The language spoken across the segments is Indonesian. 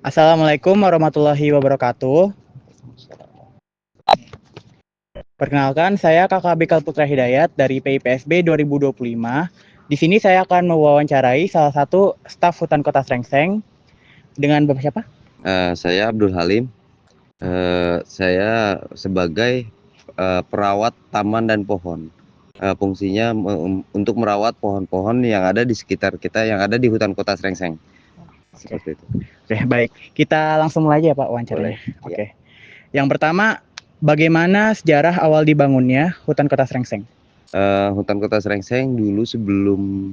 Assalamualaikum warahmatullahi wabarakatuh. Perkenalkan, saya Kakak Bikal Putra Hidayat dari PIPSB 2025. Di sini saya akan mewawancarai salah satu staf hutan kota Srengseng dengan Bapak siapa? Saya Abdul Halim. Saya sebagai perawat taman dan pohon. Fungsinya untuk merawat pohon-pohon yang ada di sekitar kita, yang ada di hutan kota Srengseng. Seperti itu. Oke, baik. Kita langsung mulai aja Pak wawancaranya. Boleh. Oke. Yang pertama, bagaimana sejarah awal dibangunnya hutan kota Srengseng? Hutan kota Srengseng dulu sebelum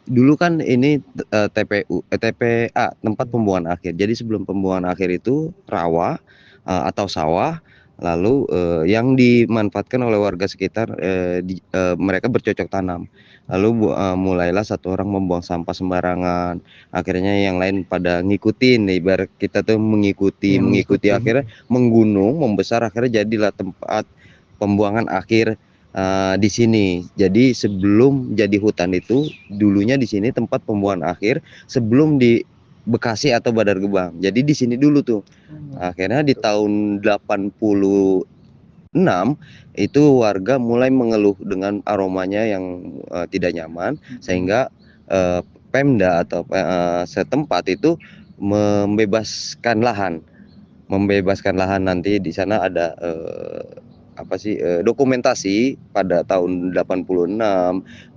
dulu kan ini TPA, tempat pembuangan akhir. Jadi sebelum pembuangan akhir itu rawa atau sawah, lalu yang dimanfaatkan oleh warga sekitar, mereka bercocok tanam. Lalu mulailah satu orang membuang sampah sembarangan, akhirnya yang lain pada ngikutin, ibarat kita tuh mengikuti akhirnya menggunung, membesar, akhirnya jadilah tempat pembuangan akhir di sini. Jadi sebelum jadi hutan itu, dulunya di sini tempat pembuangan akhir sebelum di Bekasi atau Badar Gebang. Jadi di sini dulu tuh. Akhirnya di tahun 86 itu warga mulai mengeluh dengan aromanya yang tidak nyaman, sehingga Pemda atau setempat itu membebaskan lahan. Nanti di sana ada dokumentasi pada tahun 86,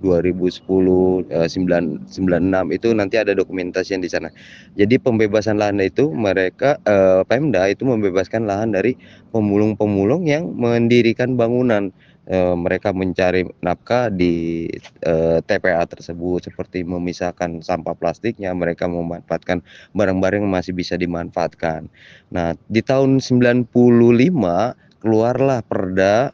2010, 996 itu nanti ada dokumentasi yang di sana. Jadi pembebasan lahan itu mereka Pemda itu membebaskan lahan dari pemulung-pemulung yang mendirikan bangunan. Mereka mencari nafkah di TPA tersebut, seperti memisahkan sampah plastiknya, mereka memanfaatkan barang-barang yang masih bisa dimanfaatkan. Nah, di tahun 95 keluarlah perda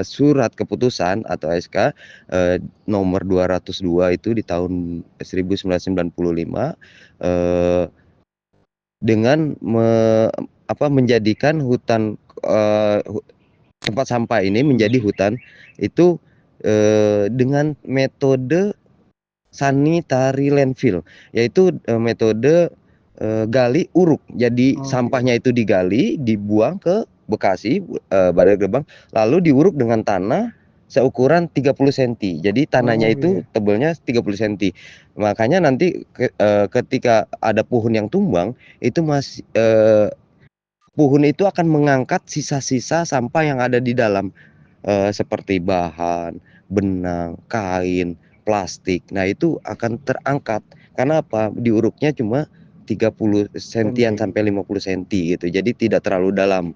surat keputusan atau SK nomor 202 itu di tahun 1995 dengan menjadikan hutan tempat sampah ini menjadi hutan itu dengan metode sanitary landfill, yaitu metode gali uruk. Jadi sampahnya itu digali, dibuang ke Bekasi, Badar Gebang, lalu diuruk dengan tanah seukuran 30 cm. Jadi tanahnya itu tebelnya 30 cm. Makanya nanti ketika ada pohon yang tumbang, itu pohon itu akan mengangkat sisa-sisa sampah yang ada di dalam, seperti bahan, benang, kain, plastik. Nah, itu akan terangkat. Karena apa? Diuruknya cuma 30 sentian sampai 50 senti gitu. Jadi tidak terlalu dalam.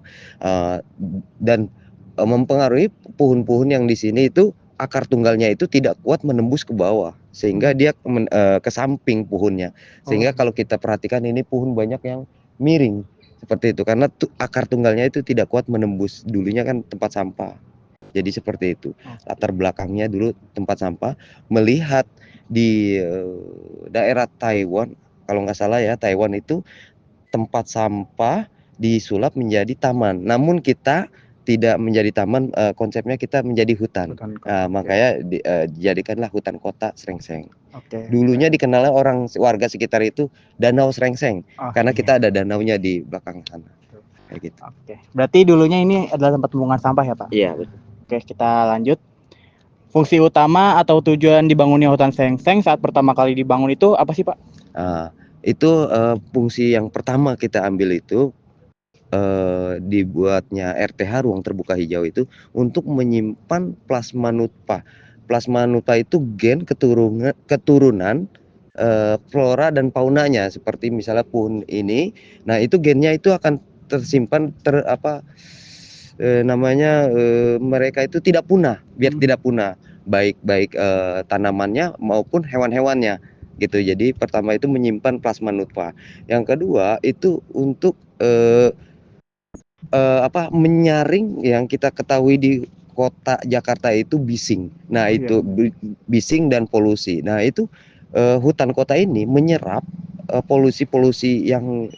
Dan mempengaruhi pohon-pohon yang di sini itu akar tunggalnya itu tidak kuat menembus ke bawah, sehingga dia ke samping pohonnya. Sehingga kalau kita perhatikan ini pohon banyak yang miring seperti itu, karena akar tunggalnya itu tidak kuat menembus. Dulunya kan tempat sampah. Jadi seperti itu. Latar belakangnya dulu tempat sampah. Melihat di daerah Taiwan, kalau nggak salah ya, Taiwan itu tempat sampah disulap menjadi taman. Namun kita tidak menjadi taman, konsepnya kita menjadi hutan. Makanya dijadikanlah hutan kota Srengseng. Dulunya dikenalnya warga sekitar itu Danau Srengseng, karena kita ada danaunya di belakang sana. Kayak gitu. Oke. Berarti dulunya ini adalah tempat pembuangan sampah ya Pak? Iya, betul. Oke, kita lanjut. Fungsi utama atau tujuan dibangunnya hutan Srengseng saat pertama kali dibangun itu apa sih Pak? Itu fungsi yang pertama kita ambil itu, dibuatnya RTH, ruang terbuka hijau itu untuk menyimpan plasma nutpa. Plasma nutpa itu gen keturunan flora dan faunanya, seperti misalnya pohon ini. Nah, itu gennya itu akan tersimpan mereka itu tidak punah, biar tidak punah, baik tanamannya maupun hewan-hewannya gitu. Jadi pertama itu menyimpan plasma nutpa. Yang kedua itu untuk menyaring yang kita ketahui di kota Jakarta itu bising. Nah, itu bising dan polusi. Nah, itu hutan kota ini menyerap polusi-polusi yang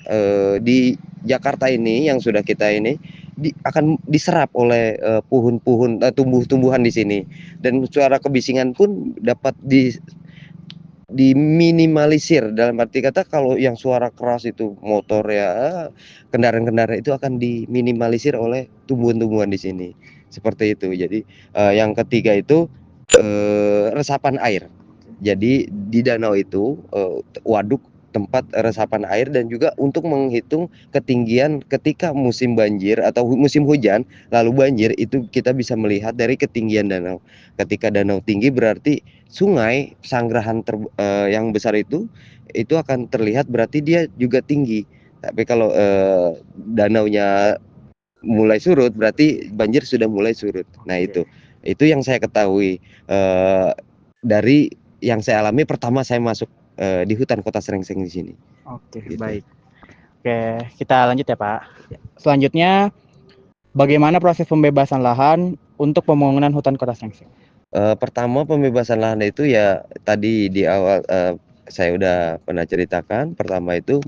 di Jakarta ini, yang sudah kita ini akan diserap oleh tumbuh-tumbuhan di sini, dan suara kebisingan pun dapat diminimalisir, dalam arti kata kalau yang suara keras itu motor ya, kendaraan-kendaraan itu akan diminimalisir oleh tumbuhan-tumbuhan di sini, seperti itu. Jadi, yang ketiga itu, resapan air. Jadi di danau itu, waduk tempat resapan air dan juga untuk menghitung ketinggian ketika musim banjir atau musim hujan lalu banjir itu kita bisa melihat dari ketinggian danau. Ketika danau tinggi berarti sungai Sanggrahan yang besar itu akan terlihat berarti dia juga tinggi. Tapi kalau, danaunya mulai surut berarti banjir sudah mulai surut. Nah Oke. itu yang saya ketahui, dari yang saya alami pertama saya masuk, di hutan Kota Srengseng di sini, Oke, gitu. baik. Oke, kita lanjut ya, Pak. Selanjutnya, bagaimana proses pembebasan lahan untuk pembangunan hutan Kota Srengseng? Pertama pembebasan lahan itu ya tadi di awal, saya udah pernah ceritakan, pertama itu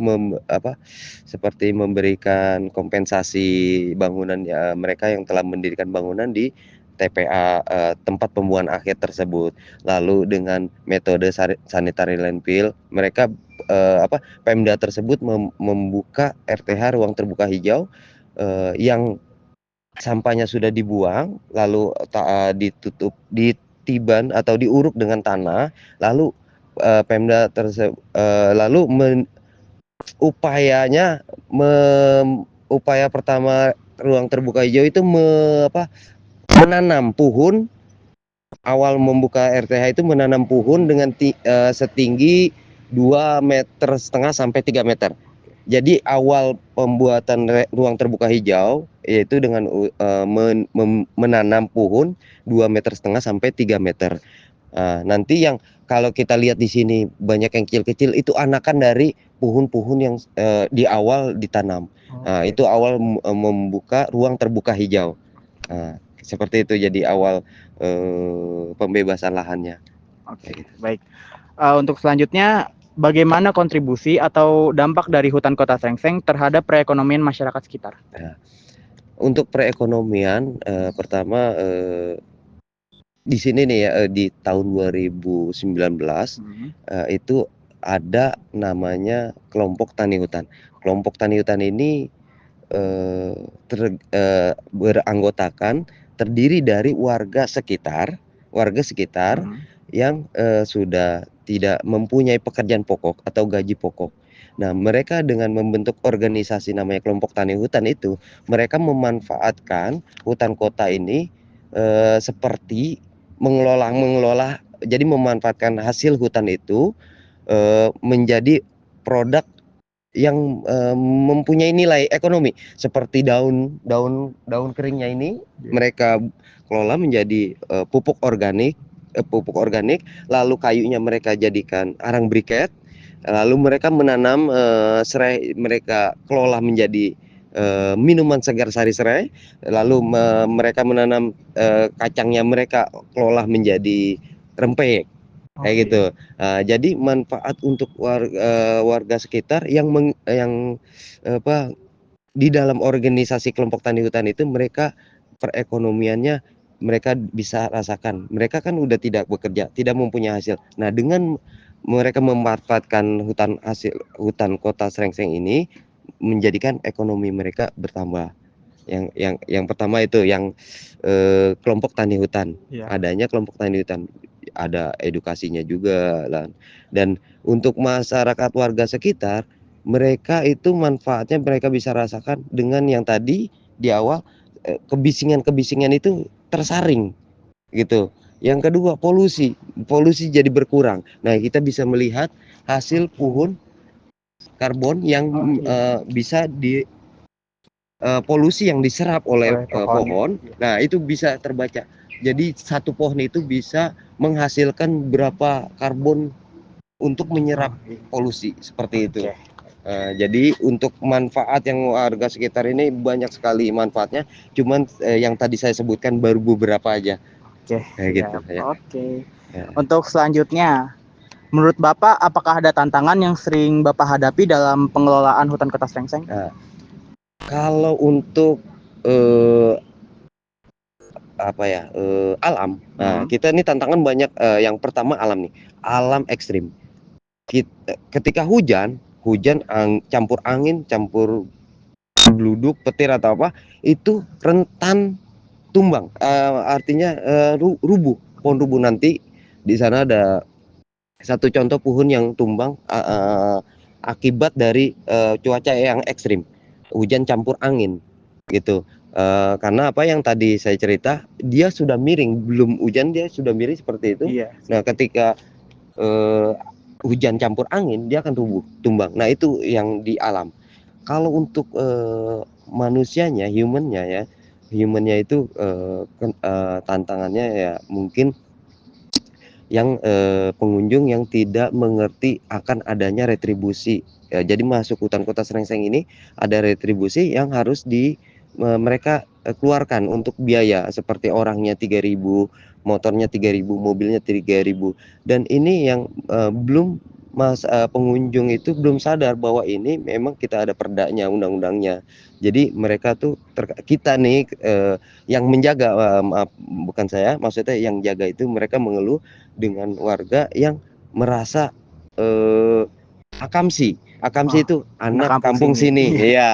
seperti memberikan kompensasi bangunan ya mereka yang telah mendirikan bangunan di TPA, tempat pembuangan akhir tersebut. Lalu dengan metode sanitary landfill mereka, Pemda tersebut membuka RTH ruang terbuka hijau, yang sampahnya sudah dibuang, lalu ditutup, ditiban atau diuruk dengan tanah, lalu, lalu upayanya upaya pertama ruang terbuka hijau itu menanam pohon, awal membuka RTH itu menanam pohon dengan setinggi 2,5 meter sampai 3 meter. Jadi awal pembuatan ruang terbuka hijau yaitu dengan menanam pohon 2,5 meter sampai 3 meter. Nanti yang kalau kita lihat di sini banyak yang kecil-kecil itu anakan dari pohon-pohon yang, di awal ditanam. Oke. Itu awal membuka ruang terbuka hijau. Seperti itu jadi awal, pembebasan lahannya, Oke, kayak gitu. baik. Untuk selanjutnya, bagaimana kontribusi atau dampak dari hutan Kota Srengseng terhadap perekonomian masyarakat sekitar? Nah, untuk perekonomian, pertama, di sini nih ya, di tahun 2019, Mhm. itu ada namanya kelompok tani hutan. Kelompok tani hutan ini, eee, beranggotakan terdiri dari warga sekitar Mhm. yang, sudah tidak mempunyai pekerjaan pokok atau gaji pokok. Nah, mereka dengan membentuk organisasi namanya kelompok tani hutan itu, mereka memanfaatkan hutan kota ini, seperti mengelola jadi memanfaatkan hasil hutan itu, menjadi produk yang, mempunyai nilai ekonomi seperti daun keringnya ini Iya. mereka kelola menjadi, pupuk organik, lalu kayunya mereka jadikan arang briket, lalu mereka menanam, serai mereka kelola menjadi, minuman segar sari serai, lalu mereka menanam, kacangnya mereka kelola menjadi rempeyek. Kayak Oke. gitu. Jadi manfaat untuk warga sekitar yang, di dalam organisasi kelompok tani hutan itu mereka perekonomiannya mereka bisa rasakan. Mereka kan udah tidak bekerja, tidak mempunyai hasil. Nah, dengan mereka memanfaatkan hutan kota Srengseng ini menjadikan ekonomi mereka bertambah. Yang pertama itu yang, kelompok tani hutan, Iya. adanya kelompok tani hutan, ada edukasinya juga dan untuk masyarakat warga sekitar, mereka itu manfaatnya mereka bisa rasakan dengan yang tadi di awal, kebisingan-kebisingan itu tersaring gitu. Yang kedua polusi, polusi jadi berkurang. Nah, kita bisa melihat hasil Oke. pohon karbon yang, Oh, iya. bisa polusi yang diserap oleh, Oleh pohon. pohon, Iya. nah itu bisa terbaca. Jadi satu pohon itu bisa menghasilkan berapa karbon untuk menyerap Oh, iya. polusi, seperti itu. Oke. Jadi untuk manfaat yang warga sekitar ini banyak sekali manfaatnya, cuman, yang tadi saya sebutkan baru beberapa aja, Oke, kayak gitu siap. ya, Oke. ya. Untuk selanjutnya, menurut Bapak, apakah ada tantangan yang sering Bapak hadapi dalam pengelolaan hutan Kota Srengseng? Nah, kalau untuk, eee, alam, nah Mhm. kita ini tantangan banyak, yang pertama alam nih, alam ekstrim. ketika hujan, campur angin, campur bluduk, petir atau apa, itu rentan tumbang, artinya rubuh, pohon rubuh. Nanti di sana ada satu contoh pohon yang tumbang akibat dari cuaca yang ekstrim, hujan campur angin gitu. Karena apa yang tadi saya cerita, dia sudah miring, belum hujan dia sudah miring seperti itu. Iya, Nah, seperti itu. ketika hujan campur angin, dia akan tumbang. Nah, itu yang di alam. Kalau untuk manusianya, humannya itu tantangannya ya mungkin yang pengunjung yang tidak mengerti akan adanya retribusi. Jadi masuk hutan kota Srengseng ini ada retribusi yang harus mereka keluarkan untuk biaya, seperti orangnya 3.000, motornya 3.000, mobilnya 3.000. Dan ini yang belum pengunjung itu belum sadar bahwa ini memang kita ada perdanya, undang-undangnya. Jadi mereka tuh kita nih yang menjaga, maaf bukan saya, maksudnya yang jaga itu mereka mengeluh dengan warga yang merasa akamsi. Akamsi Oh, itu anak anak kampung kampung sini. sini. Iya. Iya.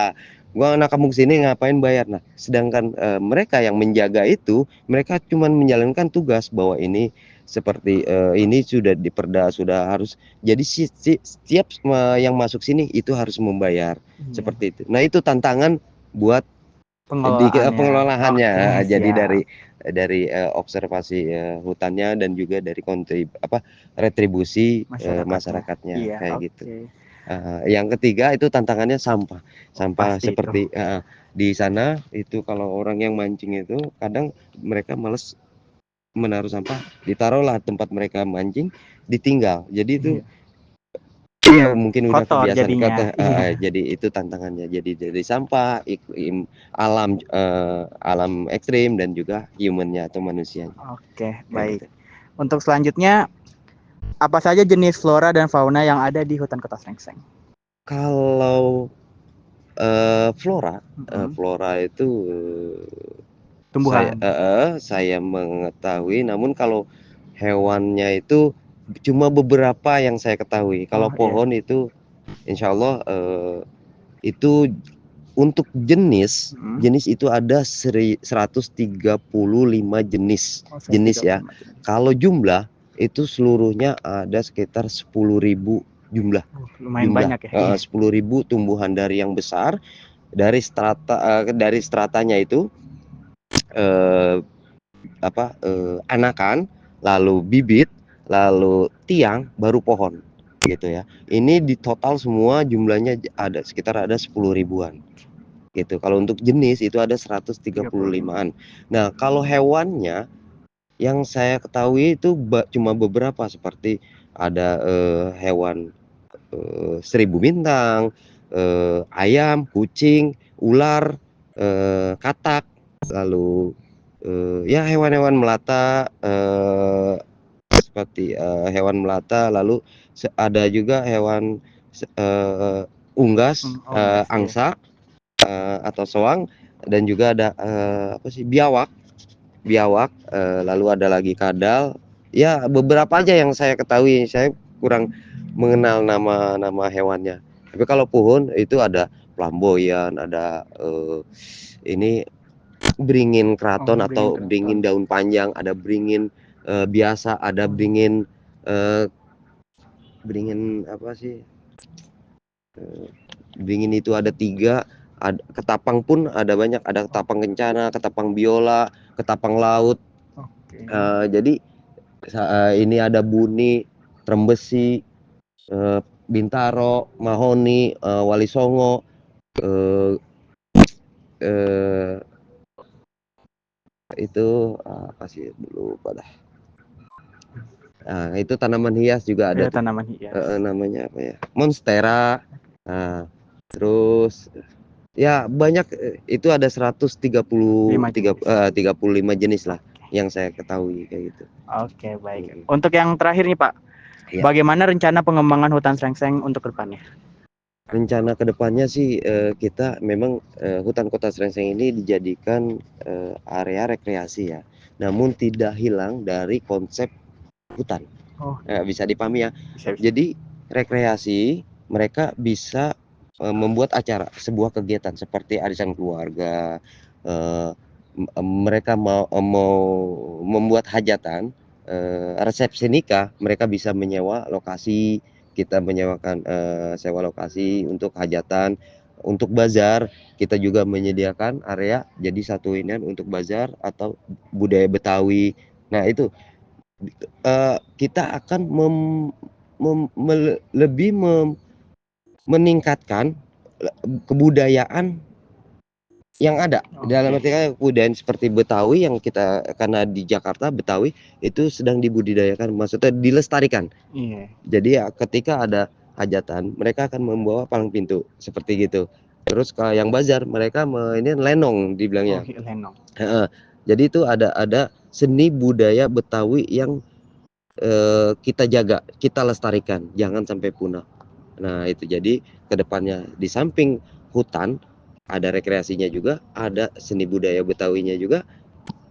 Gua anak kampung sini ngapain bayar. Nah, sedangkan mereka yang menjaga itu, mereka cuma menjalankan tugas bahwa ini seperti ini sudah diperda, sudah harus. Jadi setiap yang masuk sini itu harus membayar Iya. seperti itu. Nah, itu tantangan buat Pengelolaannya. pengelolaannya. Oke, Jadi siap. dari observasi hutannya dan juga dari retribusi Masyarakatnya. masyarakatnya Iya, kayak gitu. oke. Yang ketiga itu tantangannya sampah. Oh, Sampah pasti itu. seperti di sana itu kalau orang yang mancing itu kadang mereka males menaruh sampah, ditaruhlah tempat mereka mancing, ditinggal. Jadi itu Iya. iya, mungkin udah Kotor kebiasaan jadinya. kata Iya. jadi itu tantangannya. Jadi dari sampah, iklim, alam ekstrim dan juga human-nya atau manusianya, Oke, kayak baik. gitu. Untuk selanjutnya, apa saja jenis flora dan fauna yang ada di hutan kota Srengseng? Kalau, flora, Mhm. flora itu, Tumbuhan. saya mengetahui, namun kalau hewannya itu cuma beberapa yang saya ketahui. Kalau Oh, iya. pohon itu insya Allah, itu untuk jenis, Mhm. jenis itu ada 135 jenis Oh, jenis ya. 135 jenis. Kalau jumlah itu seluruhnya ada sekitar 10.000 jumlah. Lumayan banyak ya. Iya. 10.000 tumbuhan dari yang besar, dari stratanya itu eh, anakan, lalu bibit, lalu tiang, baru pohon gitu ya. Ini di total semua jumlahnya ada sekitar 10 ribuan gitu. Kalau untuk jenis itu ada 35. 135-an. Nah, kalau hewannya yang saya ketahui itu cuma beberapa, seperti ada hewan seribu bintang, ayam, kucing, ular, katak, lalu ya hewan-hewan melata, seperti hewan melata, lalu ada juga hewan unggas, Oh, enggak sih ya. angsa atau soang, dan juga ada apa sih, biawak, lalu ada lagi kadal. Ya beberapa aja yang saya ketahui, saya kurang mengenal nama-nama hewannya. Tapi kalau pohon itu ada flamboyan, ada ini beringin Oh, keraton beringin atau keraton. beringin daun panjang, ada beringin biasa, ada beringin beringin apa sih, beringin itu ada 3, ketapang pun ada banyak, ada ketapang kencana, ketapang biola, ketapang laut. Oke. Jadi ini ada buni, trembesi, bintaro, mahoni, wali songo, eee eee, itu apa sih, lupa dah. Itu tanaman hias juga ada Ya, tuh, tanaman hias. namanya apa ya, monstera. Nah, terus ya banyak, itu ada 5 jenis. 35 jenis lah Oke. yang saya ketahui kayak gitu. Oke, baik. Mhm. Untuk yang terakhir nih, Pak. Iya. Bagaimana rencana pengembangan hutan Srengseng untuk kedepannya? Rencana kedepannya sih, kita memang, hutan kota Srengseng ini dijadikan area rekreasi ya, namun tidak hilang dari konsep hutan. Oh, Bisa dipahami ya. bisa bisa. Jadi rekreasi, mereka bisa membuat acara, sebuah kegiatan seperti arisan keluarga, eee, mereka mau membuat hajatan, resepsi nikah, mereka bisa menyewa lokasi, kita menyewakan, sewa lokasi untuk hajatan. Untuk bazar, kita juga menyediakan area jadi satu inian untuk bazar atau budaya Betawi. Nah itu, kita akan mem mem mele lebih meningkatkan kebudayaan yang ada. Dalam Oke. arti kata kebudayaan seperti Betawi yang kita karena di Jakarta Betawi itu sedang dibudidayakan, maksudnya dilestarikan. Iya. Jadi ya ketika ada hajatan, mereka akan membawa palang pintu, seperti gitu. Terus kalau yang bazar mereka ini lenong Oh, dibilangnya, lenong. heeh. Jadi itu ada seni budaya Betawi yang, kita jaga, kita lestarikan, jangan sampai punah. Nah itu jadi ke depannya di samping hutan, ada rekreasinya juga, ada seni budaya Betawinya juga,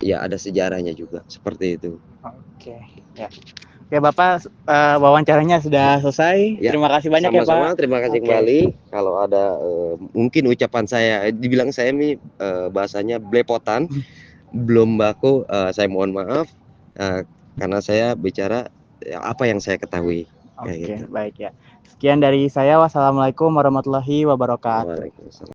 ya ada sejarahnya juga, seperti itu. Oke, ya. Oke Bapak, wawancaranya sudah selesai. Ya, Terima kasih banyak ya Pak. sama-sama, terima kasih Oke. kembali. Kalau ada, mungkin ucapan saya dibilang saya nih, bahasanya belepotan, belum baku, saya mohon maaf, eee, karena saya bicara, ya apa yang saya ketahui, kayak Oke, gitu. baik ya. Sekian dari saya. Wassalamualaikum warahmatullahi wabarakatuh. Waalaikumsalam.